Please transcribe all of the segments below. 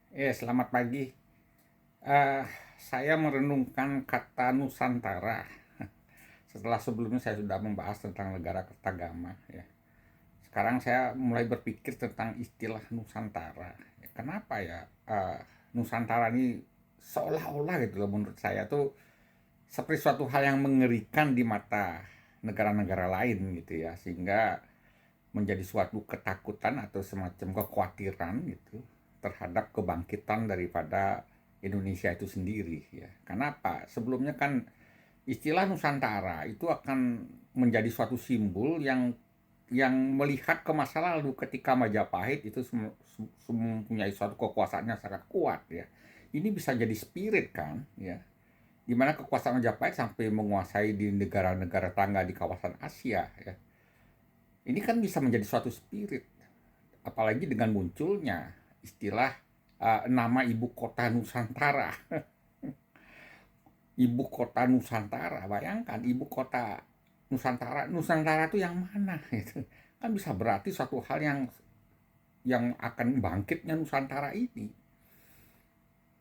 Selamat pagi. Eh, saya merenungkan kata Nusantara. Setelah sebelumnya saya sudah membahas tentang negara kertagama, ya. Sekarang saya mulai berpikir tentang istilah Nusantara. Kenapa ya Nusantara ini seolah-olah gitu loh, menurut saya tuh seperti suatu hal yang mengerikan di mata negara-negara lain gitu ya, sehingga menjadi suatu ketakutan atau semacam kekhawatiran gitu terhadap kebangkitan daripada Indonesia itu sendiri ya. Kenapa? Sebelumnya kan istilah Nusantara itu akan menjadi suatu simbol yang melihat ke masa lalu ketika Majapahit itu mempunyai suatu kekuasaan yang sangat kuat ya. Ini bisa jadi spirit kan ya. Di mana kekuasaan Majapahit sampai menguasai di negara-negara tangga di kawasan Asia ya. Ini kan bisa menjadi suatu spirit, apalagi dengan munculnya istilah nama ibu kota Nusantara. Ibu kota Nusantara, bayangkan ibu kota Nusantara, Nusantara itu yang mana? Gitu. Kan bisa berarti suatu hal yang akan bangkitnya Nusantara ini.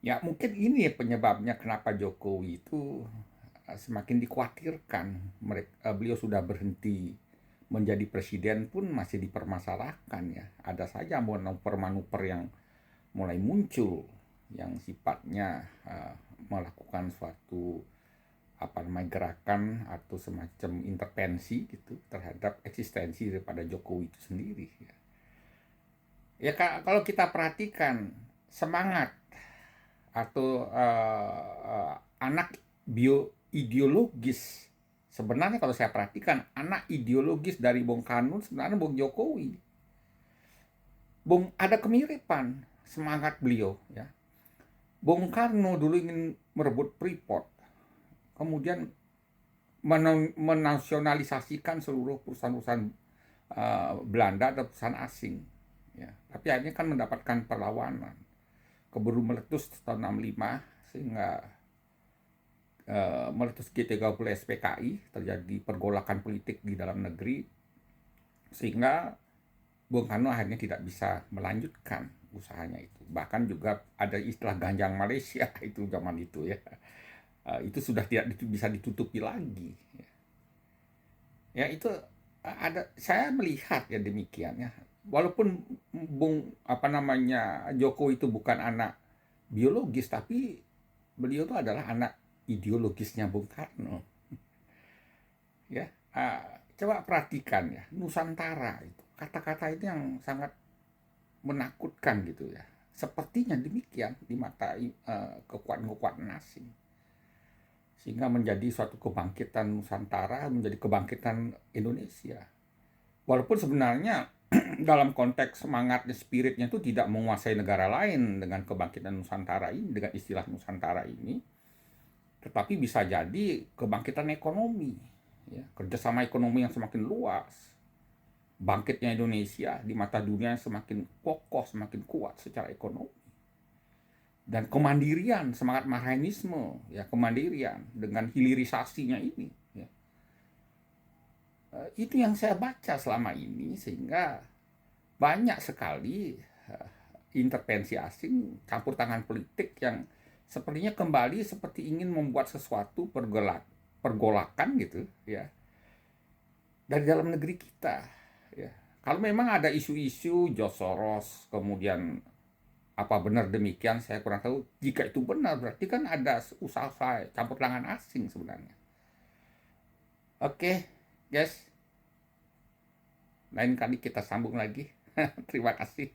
Ya mungkin ini penyebabnya kenapa Jokowi itu semakin dikhawatirkan. Beliau sudah berhenti menjadi presiden pun masih dipermasalahkan ya. Ada saja manuver-manuver yang mulai muncul yang sifatnya melakukan suatu gerakan atau semacam intervensi gitu terhadap eksistensi daripada Jokowi itu sendiri ya. Ya kalau kita perhatikan semangat atau anak ideologis, sebenarnya kalau saya perhatikan anak ideologis dari Bung Karno sebenarnya Bung Jokowi. Bung ada kemiripan semangat beliau ya. Bung Karno dulu ingin merebut Freeport, kemudian menasionalisasikan seluruh perusahaan-perusahaan Belanda atau perusahaan asing. Ya. Tapi akhirnya kan mendapatkan perlawanan. Keburu meletus tahun 65 sehingga meletus G30 SPKI, terjadi pergolakan politik di dalam negeri sehingga Bung Karno akhirnya tidak bisa melanjutkan usahanya itu. Bahkan juga ada istilah ganjang Malaysia itu zaman itu ya. Itu sudah tidak bisa ditutupi lagi. Ya itu ada, saya melihat ya demikian ya. Walaupun Jokowi itu bukan anak biologis, tapi beliau itu adalah anak ideologisnya Bung Karno. Ya, coba perhatikan ya, Nusantara itu kata-kata itu yang sangat menakutkan gitu ya. Sepertinya demikian di mata kekuatan-kekuatan asing. Sehingga menjadi suatu kebangkitan Nusantara, menjadi kebangkitan Indonesia. Walaupun sebenarnya dalam konteks semangatnya, spiritnya itu tidak menguasai negara lain dengan kebangkitan Nusantara ini, dengan istilah Nusantara ini, tetapi bisa jadi kebangkitan ekonomi, ya, kerjasama ekonomi yang semakin luas, bangkitnya Indonesia di mata dunia yang semakin kokoh, semakin kuat secara ekonomi. Dan kemandirian, semangat Marxisme, ya kemandirian dengan hilirisasinya ini. Ya. Itu yang saya baca selama ini, sehingga banyak sekali intervensi asing, campur tangan politik yang sepertinya kembali seperti ingin membuat sesuatu pergolakan gitu ya dari dalam negeri kita ya. Kalau memang ada isu-isu George Soros, kemudian apa benar demikian saya kurang tahu. Jika itu benar berarti kan ada usaha campur tangan asing sebenarnya. Oke, guys, lain kali kita sambung lagi. Terima kasih.